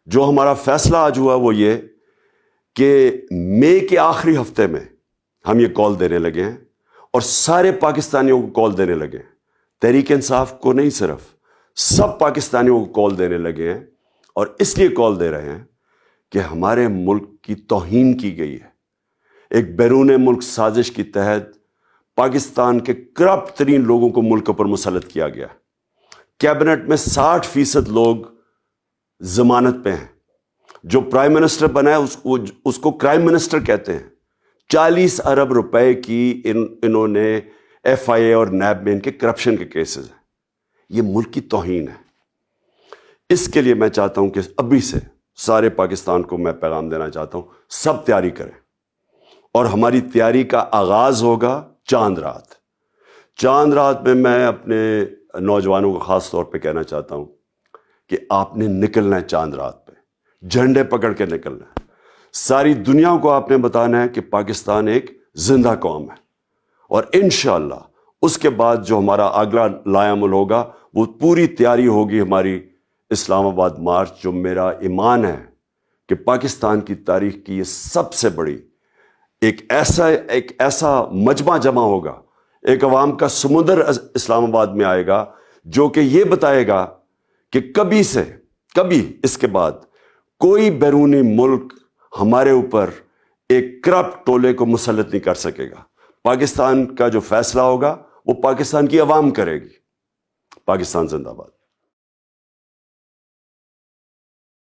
جو ہمارا فیصلہ آج ہوا وہ یہ کہ مئی کے آخری ہفتے میں ہم یہ کال دینے لگے ہیں اور سارے پاکستانیوں کو کال دینے لگے ہیں، تحریک انصاف کو نہیں، صرف سب پاکستانیوں کو کال دینے لگے ہیں، اور اس لیے کال دے رہے ہیں کہ ہمارے ملک کی توہین کی گئی ہے۔ ایک بیرون ملک سازش کے تحت پاکستان کے کرپٹ ترین لوگوں کو ملک پر مسلط کیا گیا۔ کیبنٹ میں 60% لوگ ضمانت پہ ہیں۔ جو پرائم منسٹر بنا ہے اس کو کرائم منسٹر کہتے ہیں۔ 40 ارب روپے کی انہوں نے ایف آئی اے اور نیب میں ان کے کرپشن کے کیسز ہیں۔ یہ ملک کی توہین ہے۔ اس کے لیے میں چاہتا ہوں کہ ابھی سے سارے پاکستان کو میں پیغام دینا چاہتا ہوں، سب تیاری کریں، اور ہماری تیاری کا آغاز ہوگا چاند رات۔ چاند رات میں اپنے نوجوانوں کو خاص طور پہ کہنا چاہتا ہوں کہ آپ نے نکلنا ہے چاند رات پہ، جھنڈے پکڑ کے نکلنا ہے۔ ساری دنیا کو آپ نے بتانا ہے کہ پاکستان ایک زندہ قوم ہے، اور انشاءاللہ اس کے بعد جو ہمارا اگلا لائعمل ہوگا وہ پوری تیاری ہوگی ہماری اسلام آباد مارچ، جو میرا ایمان ہے کہ پاکستان کی تاریخ کی یہ سب سے بڑی ایک ایسا مجمع جمع ہوگا، ایک عوام کا سمندر اسلام آباد میں آئے گا جو کہ یہ بتائے گا کہ کبھی اس کے بعد کوئی بیرونی ملک ہمارے اوپر ایک کرپٹ ٹولے کو مسلط نہیں کر سکے گا۔ پاکستان کا جو فیصلہ ہوگا وہ پاکستان کی عوام کرے گی۔ پاکستان زندہ باد۔